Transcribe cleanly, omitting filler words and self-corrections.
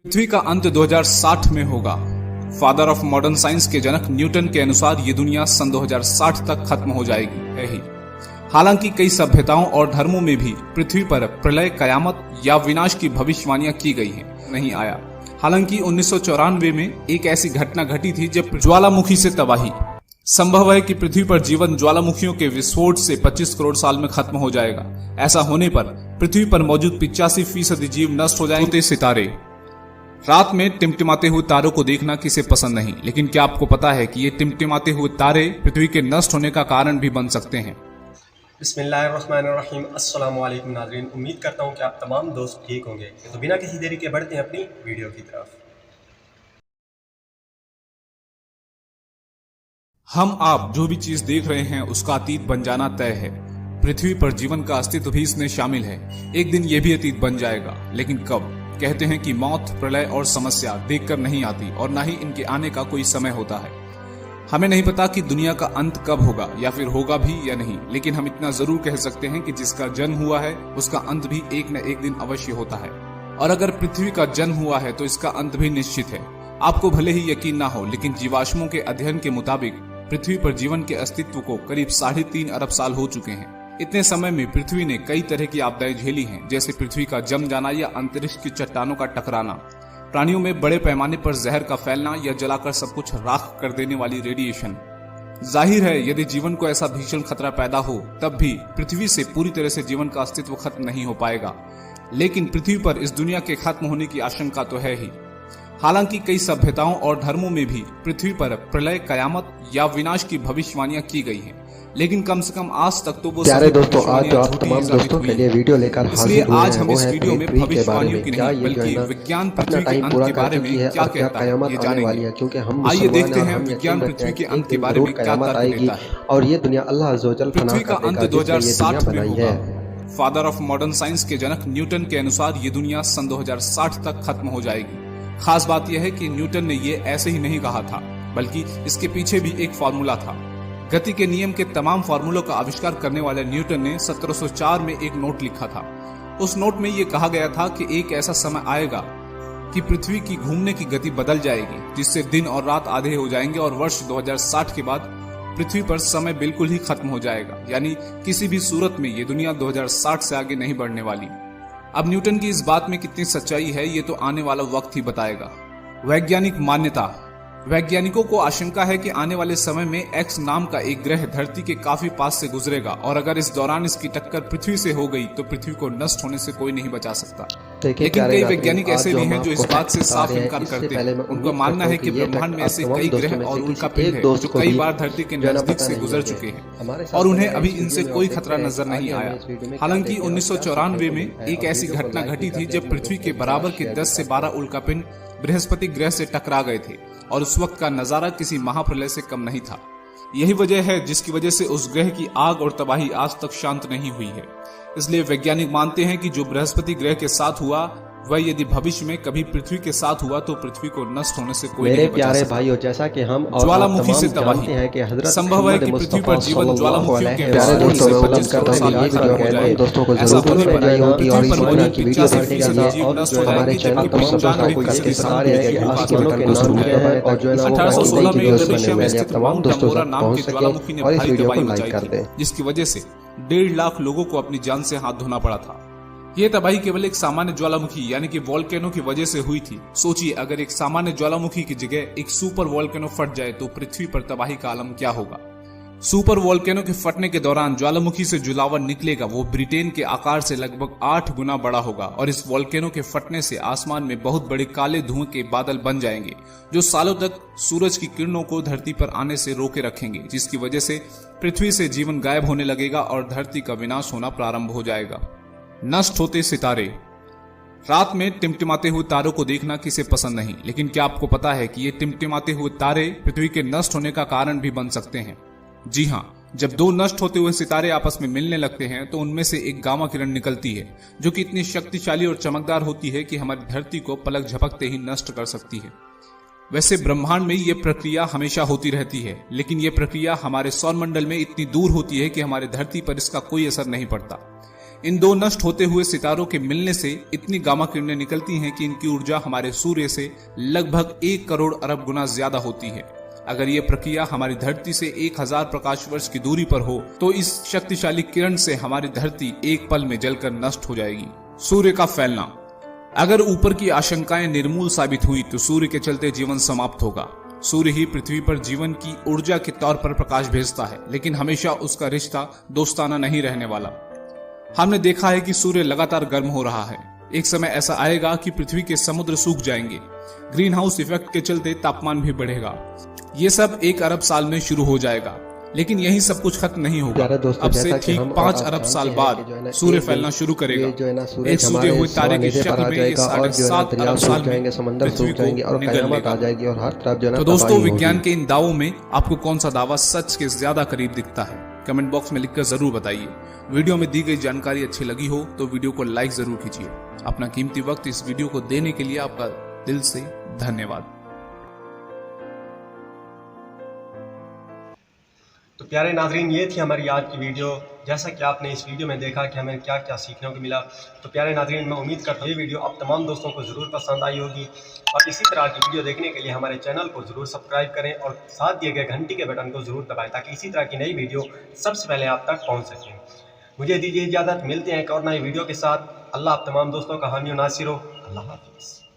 पृथ्वी का अंत 2060 में होगा। फादर ऑफ मॉडर्न साइंस के जनक न्यूटन के अनुसार ये दुनिया सन 2060 तक खत्म हो जाएगी है ही। हालांकि कई सभ्यताओं और धर्मों में भी पृथ्वी पर प्रलय, कयामत या विनाश की भविष्यवाणियां की गई हैं, नहीं आया। हालांकि 1994 में एक ऐसी घटना घटी थी जब ज्वालामुखी से तबाही। संभव है कि पृथ्वी पर जीवन ज्वालामुखियों के विस्फोट से 25 करोड़ साल में खत्म हो जाएगा। ऐसा होने पर पृथ्वी पर मौजूद 85% जीव नष्ट हो जाएंगे। सितारे, रात में टिमटिमाते हुए तारों को देखना किसे पसंद नहीं, लेकिन क्या आपको पता है कि ये टिमटिमाते हुए तारे पृथ्वी के नष्ट होने का कारण भी बन सकते हैं। बिस्मिल्लाहिर्रहमानिर्रहीम। अस्सलामु अलैकुम नाज़रीन, उम्मीद करता हूँ कि आप तमाम दोस्त ठीक होंगे। तो बिना किसी देरी के बढ़ते हैं अपनी वीडियो की तरफ। हम आप जो भी चीज देख रहे हैं उसका अतीत बन जाना तय है। पृथ्वी पर जीवन का अस्तित्व भी इसमें शामिल है। एक दिन ये भी अतीत बन जाएगा, लेकिन कब? कहते हैं कि मौत, प्रलय और समस्या देखकर नहीं आती और ना ही इनके आने का कोई समय होता है। हमें नहीं पता कि दुनिया का अंत कब होगा या फिर होगा भी या नहीं, लेकिन हम इतना जरूर कह सकते हैं कि जिसका जन्म हुआ है उसका अंत भी एक न एक दिन अवश्य होता है। और अगर पृथ्वी का जन्म हुआ है तो इसका अंत भी निश्चित है। आपको भले ही यकीन ना हो, लेकिन जीवाश्मों के अध्ययन के मुताबिक पृथ्वी पर जीवन के अस्तित्व को करीब 3.5 अरब साल हो चुके हैं। इतने समय में पृथ्वी ने कई तरह की आपदाएं झेली हैं, जैसे पृथ्वी का जम जाना या अंतरिक्ष की चट्टानों का टकराना, प्राणियों में बड़े पैमाने पर जहर का फैलना या जलाकर सब कुछ राख कर देने वाली रेडिएशन। जाहिर है यदि जीवन को ऐसा भीषण खतरा पैदा हो तब भी पृथ्वी से पूरी तरह से जीवन का अस्तित्व खत्म नहीं हो पाएगा, लेकिन पृथ्वी पर इस दुनिया के खत्म होने की आशंका तो है ही। हालांकि कई सभ्यताओं और धर्मों में भी पृथ्वी पर प्रलय, कयामत या विनाश की भविष्यवाणियां की गई हैं, लेकिन कम से कम आज तक तो वो प्यारे दोस्तों, आज जो आप तमाम दोस्तों के लिए वीडियो लेकर हाजिर हुए आज हैं हम वो इस है वीडियो में पृथ्वी के बारे भविष्यवाणियों में। की क्या नहीं ये जो बल्कि है ना विज्ञान अपना पृथ्वी के टाइम अंत पूरा के कर बारे चुकी में है क्या और क्या कहता है कयामत ये आने वाली जानेंगे। है, क्योंकि हम आइए मुसलमान देखते हैं, हैं हम विज्ञान यकीन रखते पृथ्वी हैं के कि अंत एक के दिन बारे जरूर में क्या कयामत तर्क आएगी देता है। और ये दुनिया अल्लाह अज़्ज़ व जल फना पृथ्वी का कर अंत देगा, जिसके ये दुनिया 2060 में बनाई होगा। है। फादर ऑफ मॉडर्न साइंस के जनक न्यूटन के अनुसार ये दुनिया सन 2060 तक खत्म हो जाएगी। खास बात यह है कि न्यूटन ने ये ऐसे ही नहीं कहा था, बल्कि इसके पीछे भी एक फॉर्मूला था। गति के नियम के तमाम फार्मूलों का आविष्कार करने वाले न्यूटन ने 1704 में एक नोट लिखा था। उस नोट में यह कहा गया था कि एक ऐसा समय आएगा कि पृथ्वी की घूमने की गति बदल जाएगी, जिससे दिन और रात आधे हो जाएंगे और वर्ष 2060 के बाद पृथ्वी पर समय बिल्कुल ही खत्म हो जाएगा। यानी किसी भी सूरत में ये दुनिया 2060 से आगे नहीं बढ़ने वाली। अब न्यूटन की इस बात में कितनी सच्चाई है ये तो आने वाला वक्त ही बताएगा। वैज्ञानिक मान्यता। वैज्ञानिकों को आशंका है कि आने वाले समय में एक्स नाम का एक ग्रह धरती के काफी पास से गुजरेगा और अगर इस दौरान इसकी टक्कर पृथ्वी से हो गई तो पृथ्वी को नष्ट होने से कोई नहीं बचा सकता। लेकिन कई वैज्ञानिक ऐसे भी हैं जो इस बात से साफ इनकार करते हैं। उनका मानना है कि ब्रह्मांड में ऐसे कई ग्रह और उल्का पिंड है जो कई बार धरती के नजदीक से गुजर चुके हैं और उन्हें अभी इनसे कोई खतरा नजर नहीं आया। हालांकि 1994 में एक ऐसी घटना घटी थी जब पृथ्वी के बराबर के 10 से 12 उल्का पिंड बृहस्पति ग्रह से टकरा गए थे और उस वक्त का नजारा किसी महाप्रलय से कम नहीं था। यही वजह है जिसकी वजह से उस ग्रह की आग और तबाही आज तक शांत नहीं हुई है। इसलिए वैज्ञानिक मानते हैं कि जो बृहस्पति ग्रह के साथ हुआ वह यदि भविष्य में कभी पृथ्वी के साथ हुआ तो पृथ्वी को नष्ट होने से कोई मेरे नहीं बचा प्यारे सकता। भाइयों, जैसा कि हम और ज्वालामुखी से तमाम जानते हैं कि हजरत संभव है कि पृथ्वी पर जीवन ज्वालामुखियों के प्यारे विस्फोट दोस्तों से मैं 25 करोड़ साल में खत्म हो जाएगा। दोस्तों को ऐसा जरूर होने पर बनाई होगी और पृथ्वी इस पर तरह मौजूद की वीडियो 85% देखने के लिए जीव और नष्ट जो हो हमारे जाएंगे, चैनल जबकि पर सब ब्रह्मांड दोस्तों में को ये किसी बता रहे हैं कि आसमानों के नाम क्या है और जो है ना वो 1816 में वीडियोस इंडोनेशिया बने में हुए हैं। स्थित तमाम माउंट दोस्तों टंबोरा तक नाम पहुंच के सके ज्वालामुखी ने और इस भारी वीडियो को तबाही लाइक मचाई कर थी, दें, जिसकी वजह से 1.5 लाख लोगों को अपनी जान से हाथ धोना पड़ा था। यह तबाही केवल एक सामान्य ज्वालामुखी यानी कि वोल्केनो की वजह से हुई थी। सोचिए अगर एक सामान्य ज्वालामुखी की जगह एक सुपर वोल्केनो फट जाए तो पृथ्वी पर तबाही का आलम क्या होगा। सुपर वोल्केनो के फटने के दौरान ज्वालामुखी से जो लावा निकलेगा वो ब्रिटेन के आकार से लगभग 8 गुना बड़ा होगा और इस वोल्केनो के फटने से आसमान में बहुत बड़े काले धुएं के बादल बन जाएंगे जो सालों तक सूरज की किरणों को धरती पर आने से रोके रखेंगे, जिसकी वजह से पृथ्वी से जीवन गायब होने लगेगा और धरती का विनाश होना प्रारंभ हो जाएगा। नष्ट होते सितारे। रात में टिमटिमाते हुए तारों को देखना किसे पसंद नहीं, लेकिन क्या आपको पता है कि ये टिमटिमाते हुए तारे पृथ्वी के नष्ट होने का कारण भी बन सकते हैं। जी हाँ, जब दो नष्ट होते हुए सितारे आपस में मिलने लगते हैं तो उनमें से एक गामा किरण निकलती है जो कि इतनी शक्तिशाली और चमकदार होती है कि हमारी धरती को पलक झपकते ही नष्ट कर सकती है। वैसे ब्रह्मांड में ये प्रक्रिया हमेशा होती रहती है, लेकिन ये प्रक्रिया हमारे सौरमंडल में इतनी दूर होती है कि हमारे धरती पर इसका कोई असर नहीं पड़ता। इन दो नष्ट होते हुए सितारों के मिलने से इतनी गामा किरणें निकलती हैं कि इनकी ऊर्जा हमारे सूर्य से लगभग 1 करोड़ अरब गुना ज्यादा होती है। अगर ये प्रक्रिया हमारी धरती से 1000 प्रकाश वर्ष की दूरी पर हो तो इस शक्तिशाली किरण से हमारी धरती एक पल में जलकर नष्ट हो जाएगी। सूर्य का फैलना। अगर ऊपर की आशंकाएं निर्मूल साबित हुई तो सूर्य के चलते जीवन समाप्त होगा। सूर्य ही पृथ्वी पर जीवन की ऊर्जा के तौर पर प्रकाश भेजता है, लेकिन हमेशा उसका रिश्ता दोस्ताना नहीं रहने वाला। हमने देखा है कि सूर्य लगातार गर्म हो रहा है। एक समय ऐसा आएगा कि पृथ्वी के समुद्र सूख जाएंगे। ग्रीन हाउस इफेक्ट के चलते तापमान भी बढ़ेगा। ये सब 1 अरब साल में शुरू हो जाएगा, लेकिन यही सब कुछ खत्म नहीं होगा। अब से ठीक 5 अरब साल बाद सूर्य फैलना शुरू करेगा। एक सूर्य हुए तारे की शक्ल में ये 7.5 अरब साल में पृथ्वी को निगल लेगा। तो दोस्तों, विज्ञान के इन दावों में आपको कौन सा दावा सच के ज्यादा करीब दिखता है? कमेंट बॉक्स में लिखकर जरूर बताइए। वीडियो में दी गई जानकारी अच्छी लगी हो तो वीडियो को लाइक जरूर कीजिए। अपना कीमती वक्त इस वीडियो को देने के लिए आपका दिल से धन्यवाद। तो प्यारे नाजरीन, ये थी हमारी आज की वीडियो। जैसा कि आपने इस वीडियो में देखा कि हमें क्या क्या सीखने को मिला। तो प्यारे नाजरीन, मैं उम्मीद करता हूँ ये वीडियो आप तमाम दोस्तों को ज़रूर पसंद आई होगी, और इसी तरह की वीडियो देखने के लिए हमारे चैनल को ज़रूर सब्सक्राइब करें और साथ दिए गए घंटी के बटन को ज़रूर दबाएं, ताकि इसी तरह की नई वीडियो सबसे पहले आप तक पहुँच सकें। मुझे दीजिए इजाज़त, मिलते हैं एक और नई वीडियो के साथ। अल्लाह आप तमाम दोस्तों का हामी नासिर हो। अल्लाह हाफिज़।